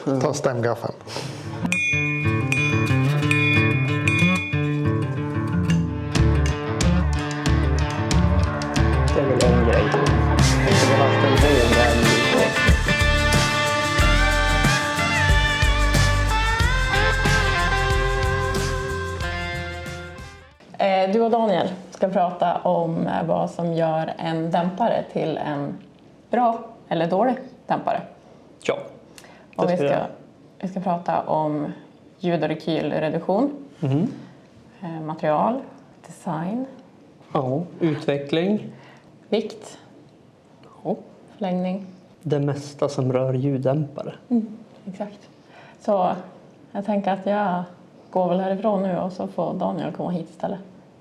Ta stämgaffeln. Det är väl en grej. Jag skulle ha haft en ren där. Du och Daniel ska prata om vad som gör en dämpare till en bra eller dålig dämpare. Ja. Och vi ska prata om ljud- och rekylreduktion, material, design, Ja, utveckling. vikt, Ja. förlängning. Det mesta som rör ljuddämpare. Exakt. Så jag tänker att jag går väl härifrån nu och så får Daniel komma hit istället.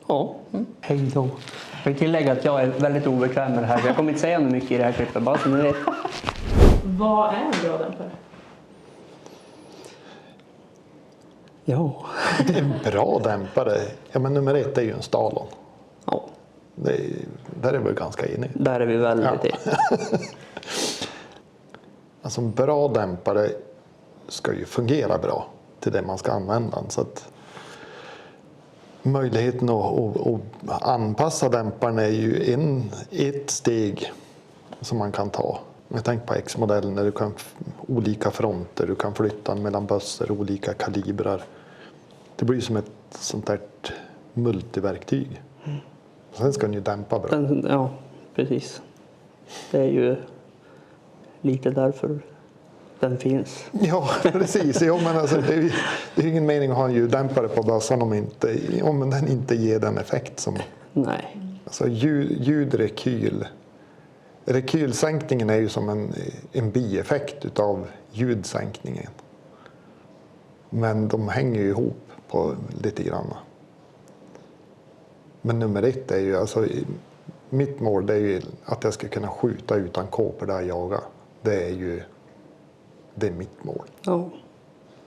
Ja. Hej då. Jag vill tillägga att jag är väldigt obekväm med det här. Jag kommer inte säga något mycket i det här klippet, bara så ni vet. Vad är en bra dämpare? Ja. En bra dämpare. Ja, men nummer 1 är ju en Stalon. Ja, Där är vi ganska eniga. där är vi väldigt i. Alltså en bra dämpare ska ju fungera bra till det man ska använda den. Så att möjligheten att anpassa dämparen är ju ett steg som man kan ta. Jag tänker på X-modellen där du kan olika fronter, du kan flytta mellan bössor, olika kalibrar. Det blir som ett sånt där multiverktyg. Sen ska den ju dämpa bra. Ja, precis. Det är ju lite därför den finns. Ja, precis. Jo, men alltså, det är ju ingen mening att ha en ljuddämpare på bössan om den inte ger den effekt som... Nej. Alltså ljudrekyl. Rekylsänkningen är ju som en bieffekt utav ljudsänkningen. Men de hänger ju ihop på lite grann. Men nummer 1 är ju, alltså mitt mål det är ju att jag ska kunna skjuta utan kåpor där jag jagar. Det är mitt mål. Ja. Och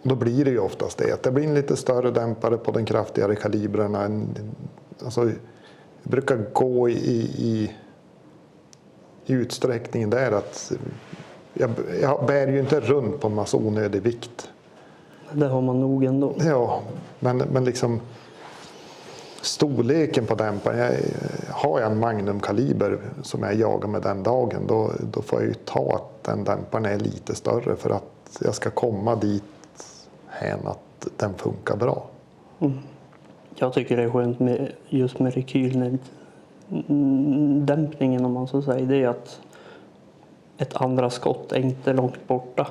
då blir det ju oftast det att det blir en lite större dämpare på den kraftigare kalibrarna. Alltså, jag brukar gå i utsträckningen där att jag bär ju inte runt på en massa onödig vikt. Det har man nog ändå. Ja, men liksom storleken på dämparen. Har jag en Magnum-kaliber som jag jagar med den dagen då får jag ju ta att den dämparen är lite större för att jag ska komma dit hän att den funkar bra. Jag tycker det är skönt just med rekylnämpningen om man så säger. Det är att ett andra skott är inte långt borta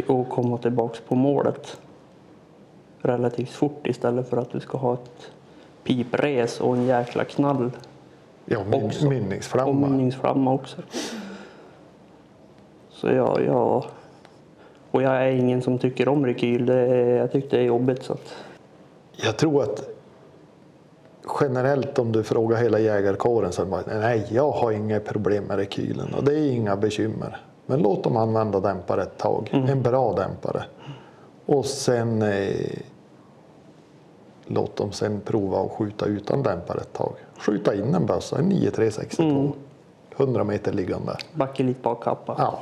och komma tillbaks på målet relativt fort istället för att du ska ha ett pipres och en jäkla knall. Ja, mynningsflamma. Och mynningsflamma också. Så och jag är ingen som tycker om rekyl. Jag tycker det är jobbigt. Så att... Jag tror att generellt om du frågar hela jägarkåren så är det bara, nej, jag har inga problem med rekylen och det är inga bekymmer. Men låt dem använda dämpare ett tag. En bra dämpare. Och sen låt dem sen prova att skjuta utan dämpare ett tag. Skjuta in en bössa, en 9-362. 100 meter liggande. Backa lite bak kappa. Ja.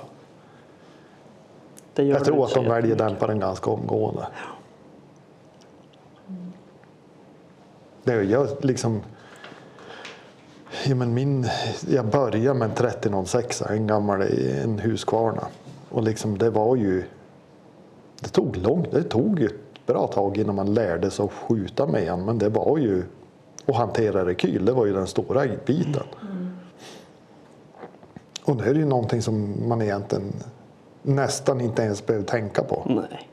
Jag tror att de väljer dämparen ganska omgående. Det är jag liksom... Ja, men jag började med en 3006, en Husqvarna. Och liksom det var ju... Det tog ju ett bra tag innan man lärde sig att skjuta med den. Men det var ju... Att hantera rekyl, det var ju den stora biten. Och det är ju någonting som man egentligen nästan inte ens behöver tänka på. Nej.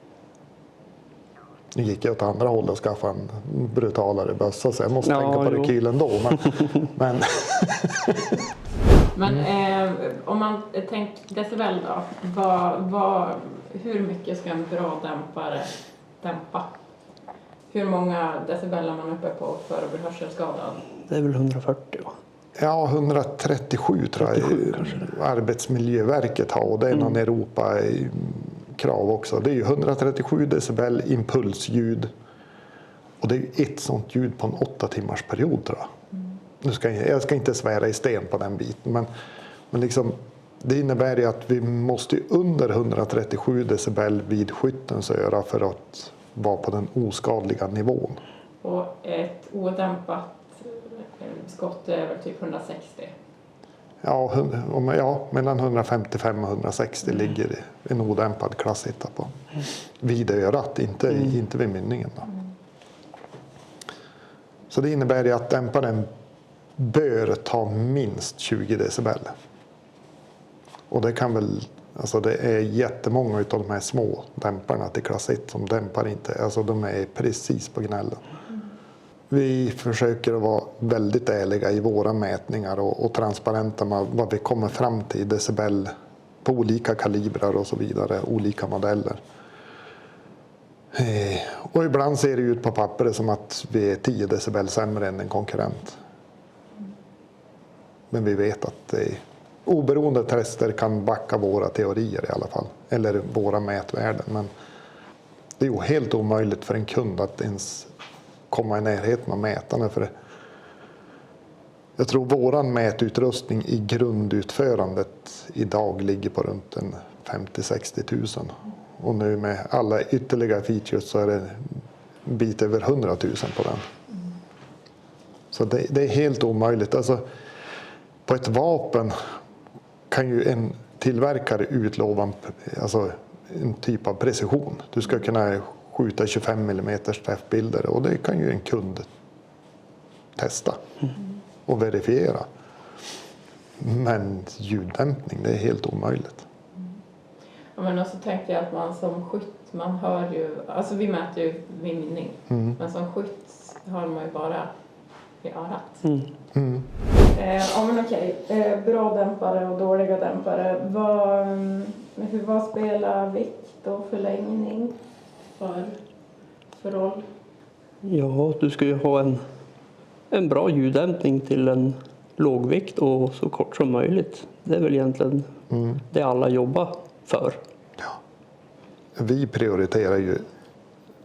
Nu gick jag åt andra hållet och skaffade en brutalare bössa så jag måste tänka på rekylen då. Men om man tänker decibel då, hur mycket ska en bra dämpare dämpa? Hur många decibel är man uppe på för att bli hörselskadad? Det är väl 140 va? Ja, 137 tror jag Arbetsmiljöverket har och det är någon Europa-krav också. Det är ju 137 decibel impulsljud och det är ju ett sånt ljud på en 8 timmars period tror jag. Jag ska inte svära i sten på den biten men liksom Det innebär ju att vi måste under 137 decibel vid skyttens öra för att vara på den oskadliga nivån. Och ett odämpat skott är väl typ 160? Ja, mellan 155 och 160 ligger en odämpad klasshitta på. Vid örat, inte vid mynningen. Då. Så det innebär ju att dämparen bör ta minst 20 decibel. Och det kan väl, alltså det är jättemånga av de här små dämparna till klass 1 som dämpar inte, alltså de är precis på gnällen. Vi försöker att vara väldigt ärliga i våra mätningar och transparenta med vad vi kommer fram till i decibel på olika kalibrar och så vidare, olika modeller. Och ibland ser det ut på pappret som att vi är 10 decibel sämre än en konkurrent. Men vi vet att oberoende tester kan backa våra teorier i alla fall, eller våra mätvärden. Men det är ju helt omöjligt för en kund att ens komma i närheten av mätarna. För jag tror våran mätutrustning i grundutförandet idag ligger på runt 50-60 000. Och nu med alla ytterligare features så är det en bit över 100 000 på den. Så det är helt omöjligt. Alltså, på ett vapen kan ju en tillverkare utlova en typ av precision. Du ska kunna skjuta 25 mm träffbilder och det kan ju en kund testa och verifiera. Men ljuddämpning, det är helt omöjligt. Ja, men också tänkte jag att man som skytt, man hör ju, alltså vi mäter ju vid mynning, men som skytt hör man ju bara i örat. Ja men okej, bra dämpare och dåliga dämpare. Vad spelar vikt och förlängning för roll? Ja, du ska ju ha en bra ljuddämpning till en lågvikt och så kort som möjligt. Det är väl egentligen det alla jobbar för. Ja. Vi prioriterar ju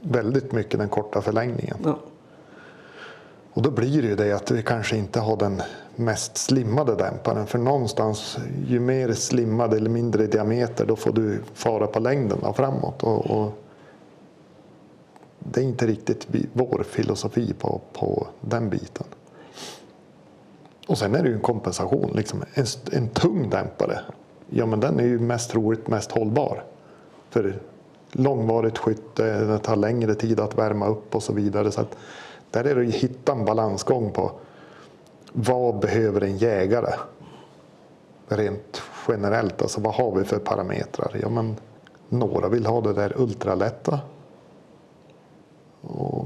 väldigt mycket den korta förlängningen. Ja. Och då blir det ju det att vi kanske inte har den mest slimmade dämparen. För någonstans, ju mer slimmad eller mindre diameter, då får du fara på längden framåt. Och det är inte riktigt vår filosofi på den biten. Och sen är det ju en kompensation. Liksom en tung dämpare, ja men den är ju mest troligt mest hållbar. För långvarigt skytte, det tar längre tid att värma upp och så vidare. Så att där är det att hitta en balansgång på vad behöver en jägare rent generellt. Alltså vad har vi för parametrar? Ja, men några vill ha det där ultralätta.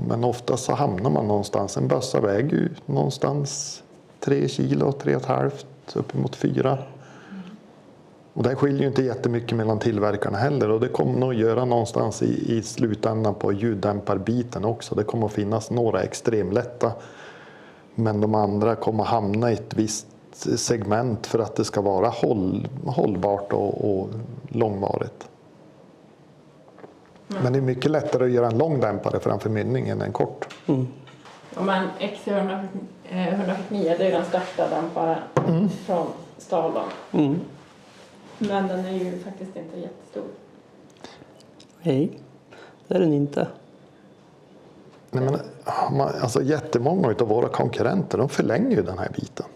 Men oftast så hamnar man någonstans. En bössa väger ju någonstans 3 kilo, 3,5 uppemot 4. Och det skiljer ju inte jättemycket mellan tillverkarna heller. Och det kommer nog att göra någonstans i slutändan på ljuddämparbiten också. Det kommer att finnas några extremlätta. Men de andra kommer att hamna i ett visst segment för att det ska vara hållbart och långvarigt. Men det är mycket lättare att göra en lång dämpare framför mynning än en kort. Ja, men XC149, det är den största dämparen från Stahlon. Men den är ju faktiskt inte jättestor. Nej, det är den inte. Nej, men, alltså, jättemånga av våra konkurrenter, de förlänger ju den här biten.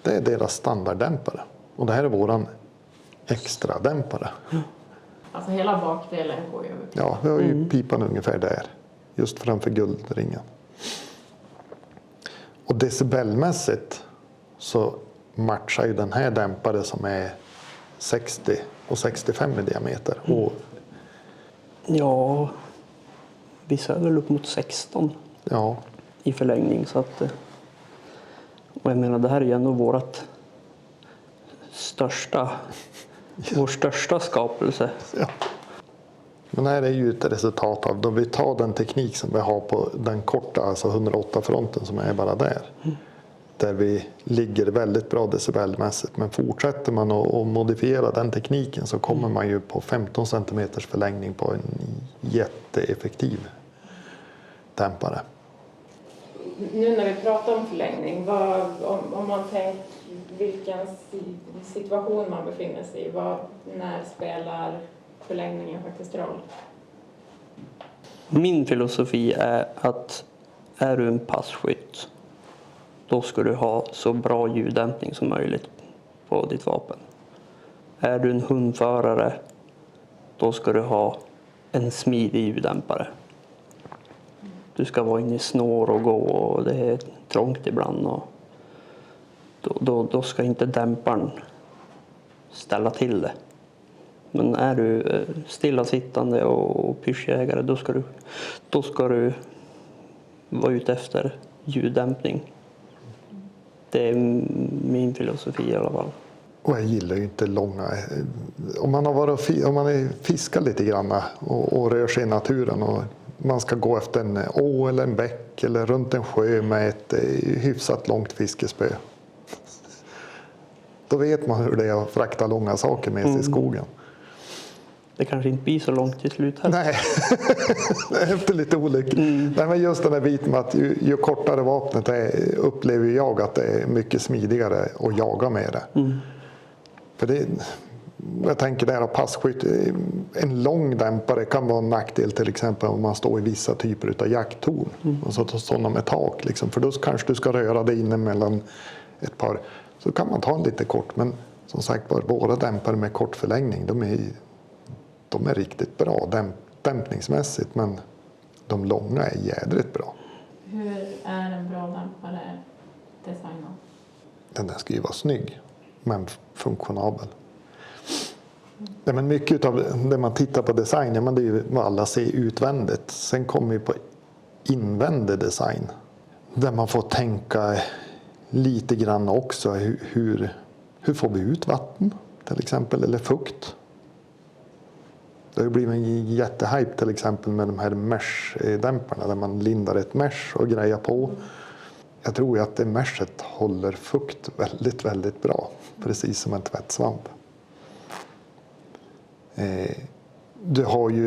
Det är deras standarddämpare. Och det här är våran extra dämpare. Alltså hela bakdelen går ju över. Ja, vi har ju pipan ungefär där. Just framför guldringen. Och decibelmässigt så matchar ju den här dämpare som är 60 och 65 i diameter. Och, ja, vissa är väl upp mot 16 i förlängning. Så att, och jag menar, det här är ju ändå vår största skapelse. Ja. Men här är ju ett resultat av då vi tar den teknik som vi har på den korta, alltså 108-fronten som är bara där. Där vi ligger väldigt bra decibelmässigt. Men fortsätter man att modifiera den tekniken så kommer man ju på 15 cm förlängning på en jätteeffektiv dämpare. Nu när vi pratar om förlängning, om man vilken situation man befinner sig i. När spelar förlängningen faktiskt roll? Min filosofi är att är du en passkytt, då ska du ha så bra ljuddämpning som möjligt på ditt vapen. Är du en hundförare, då ska du ha en smidig ljuddämpare. Du ska vara inne i snår och gå och det är trångt ibland. Och då ska inte dämparen ställa till det. Men är du stillasittande och pyschjägare, då ska du vara ute efter ljuddämpning. Det är min filosofi i alla fall. Och jag gillar ju inte långa... Om man har varit om man är fiskar lite grann och rör sig i naturen och man ska gå efter en å eller en bäck eller runt en sjö med ett hyfsat långt fiskespö. Då vet man hur det är att frakta långa saker med sig i skogen. Det kanske inte blir så långt till slut heller. Nej, efter lite olyckor. Nej, men just den här biten med att ju kortare vapnet är, upplever jag att det är mycket smidigare att jaga med det. För det, jag tänker där att passkytt, en lång dämpare kan vara en nackdel till exempel om man står i vissa typer av jakttorn. Alltså sådana med tak liksom. För då kanske du ska röra dig inne mellan ett par. Så kan man ta en lite kort, men som sagt var, våra dämpare med kort förlängning, de är riktigt bra dämpningsmässigt, men de långa är jädrigt bra. Hur är en bra dämpare designad? Den där ska ju vara snygg, men funktionabel. Nej, men mycket av det man tittar på design, men det är ju vad alla ser utvändigt. Sen kommer vi på invändig design, där man får tänka lite grann också hur får vi ut vatten till exempel, eller fukt. Det har blivit en jättehype till exempel med de här mesh-dämparna där man lindar ett mesh och grejar på. Jag tror ju att det meshet håller fukt väldigt, väldigt bra. Precis som en tvättsvamp.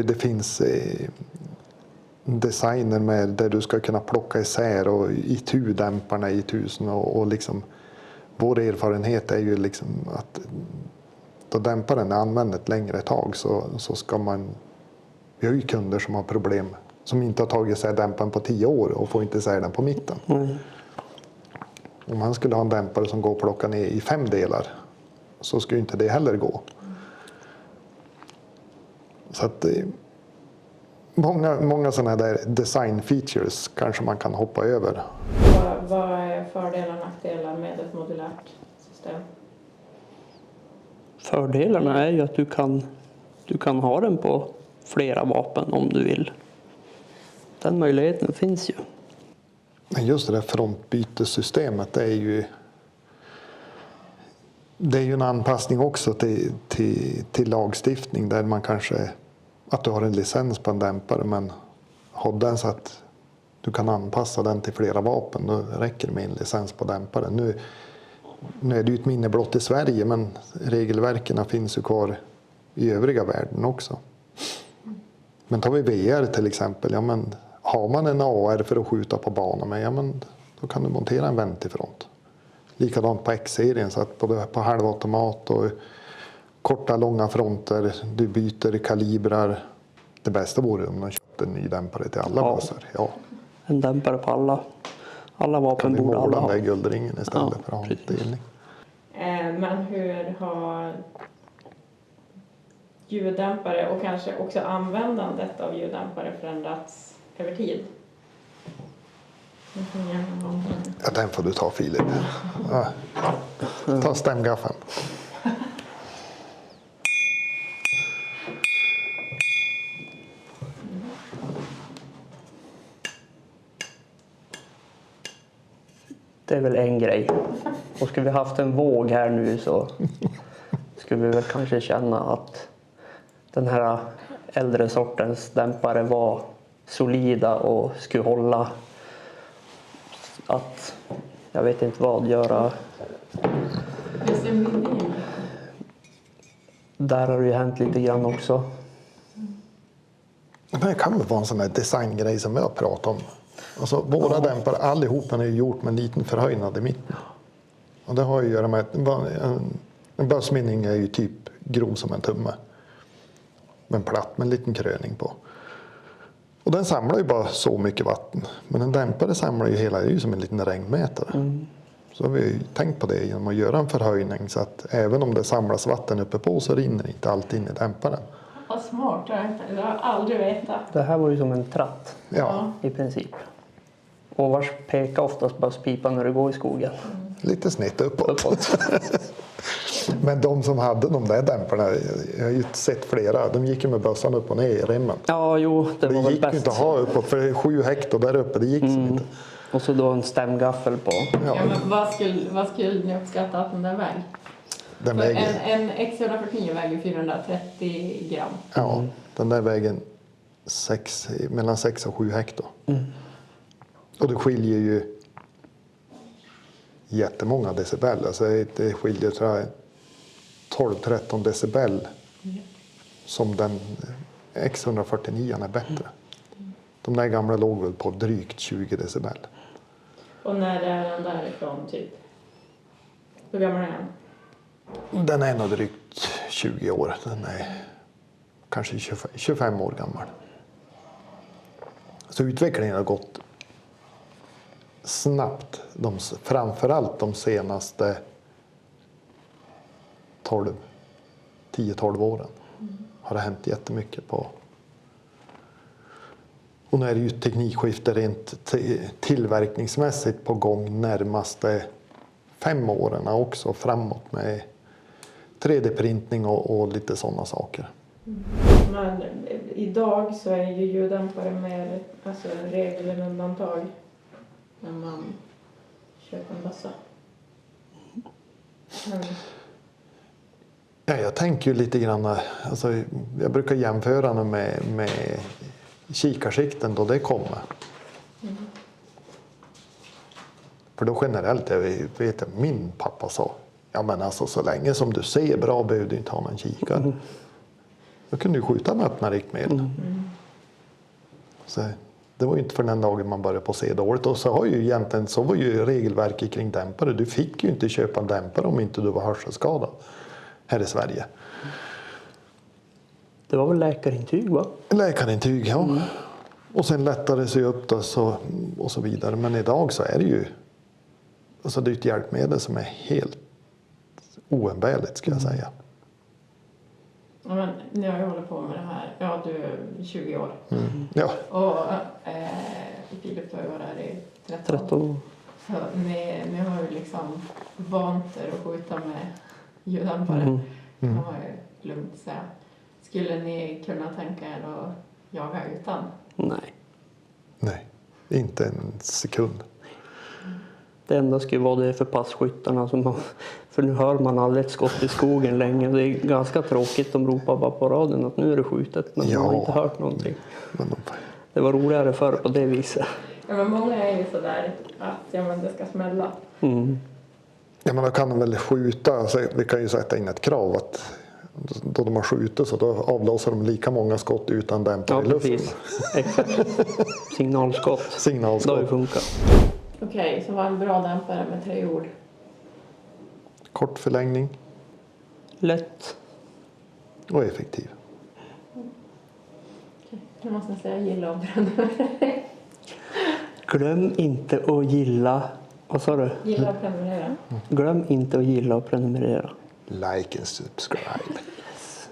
Det finns designer med där du ska kunna plocka isär och itu-dämparna i tusen och liksom vår erfarenhet är ju liksom att då dämparen är använd ett längre tag så ska man... Vi har ju kunder som har problem som inte har tagit isär dämparen på 10 år och får inte isär den på mitten. Om man skulle ha en dämpare som går att plocka ner i 5 delar så skulle inte det heller gå. Så att många sådana där design features kanske man kan hoppa över. Vad är fördelar och nackdelar med ett modulärt system? Fördelarna är ju att du kan ha den på flera vapen om du vill. Den möjligheten finns ju. Men just det där frontbytessystemet, det är ju en anpassning också till lagstiftning där man kanske att du har en licens på en dämpare, men har den så att du kan anpassa den till flera vapen, då räcker det med en licens på dämparen. Nu är det ju ett minne blott i Sverige, men regelverken finns ju kvar i övriga världen också. Men tar vi VR till exempel, ja, men har man en AR för att skjuta på banan med, ja, men då kan du montera en ventifront. Likadant på X-serien, så att både på halvautomat och korta långa fronter, du byter kalibrar. Det bästa vore om man köpte en ny dämpare till alla baser. Ja. En dämpare på alla vapen borde alla ha. Den där guldringen istället för att ha en delning. Men hur har ljuddämpare och kanske också användandet av ljuddämpare förändrats över tid? Ja, den får du ta, Filip. Ja. Ta stämgaffeln. Det är väl en grej. Och skulle vi haft en våg här nu så skulle vi väl kanske känna att den här äldre sortens dämpare var solida och skulle hålla att, jag vet inte vad, göra. Där har det ju hänt lite grann också. Men det kan väl vara en sån här designgrej som jag pratar om. Alltså, våra dämpare, allihopa är gjort med en liten förhöjnad i mitten. Och det har ju att göra med att en bössmynning är ju typ grov som en tumme. Men platt med en liten kröning på. Och den samlar ju bara så mycket vatten. Men en dämpare samlar ju hela, det är ju som en liten regnmätare. Så har vi ju tänkt på det genom att göra en förhöjning så att även om det samlas vatten uppe på så rinner inte allt in i dämparen. Vad smart, jag har aldrig vetat. Det här var ju som en tratt Ja, i princip. Och vars pekar oftast bösspipan när du går i skogen. lite snitt uppåt. Uppåt. Men de som hade de där dämparna, jag har ju sett flera, de gick ju med bössan upp och ner i remmen. Ja, jo, det Det var väl gick ju bäst. inte att ha uppåt för det är 7 hektar där uppe, det gick som inte. Och så då en stämgaffel på. Ja, men vad skulle ni uppskatta att den där väger? Den För väger, en X149 väger 430 gram. ja, den där vägen mellan 6 och 7 hektar. Och det skiljer ju jättemånga decibel. Alltså det skiljer tror jag 12-13 decibel som den X149 är bättre. De där gamla låg väl på drygt 20 decibel. Och när är den därifrån typ? Hur gammal är den? Den är nog drygt 20 år. Den är kanske 25 år gammal. Så utvecklingen har gått snabbt. Framförallt de senaste 10-12 åren har det hänt jättemycket på. Och nu är det ju teknikskifte rent tillverkningsmässigt på gång närmaste 5 åren också framåt med 3D-printning och lite sådana saker. Men idag så är ju ljuddämpare mer alltså regel än undantag när man köper en bössa. Ja, jag tänker ju lite grann, alltså, jag brukar jämföra den med kikarsikten då det kommer. För då generellt, jag vet att min pappa sa, ja men alltså så länge som du ser bra behöver du inte ha någon kikare. Då kunde du skjuta med öppna riktmedel. Så det var ju inte för den dagen man började på att se dåligt. Och så har ju egentligen, så var ju regelverket kring dämpare. Du fick ju inte köpa en dämpare om inte du var hörselskadad här i Sverige. Det var väl läkarintyg va? Läkarintyg, ja. Och sen lättade det sig upp då, och så vidare. Men idag så är det ju, alltså det är ett hjälpmedel som är helt oumbärligt ska jag säga. Ja, men nu har jag hållit på med det här. Ja, du är 20 år. Ja. Och Filip har ju varit här i 13 år. Så ni har ju liksom vant er att skjuta med ljuddämpare. Kan man ju lugnt säga. Skulle ni kunna tänka er att jaga utan? Nej. Nej, inte en sekund. Det enda skulle vara det för passkyttarna. För nu hör man aldrig ett skott i skogen längre. Det är ganska tråkigt. De ropar bara på radion att nu är det skjutet. Men man har inte hört någonting. Men Det var roligare förr på det viset. Ja, men många är ju sådär att ja, men det ska smälla. Ja, men då kan de väl skjuta, alltså, vi kan ju sätta in ett krav att då de har skjutit så då avlossar de lika många skott utan dämpare i luften. Exakt. Signalskott. Signalskott. Det har ju funkat. Okej, så var en bra dämpare med 3 ord. Kort förlängning Lätt. och effektiv. Jag måste säga gilla och prenumerera. Glöm inte att gilla. Vad sa du? Gilla och prenumerera. Glöm inte att gilla och prenumerera. Like and subscribe.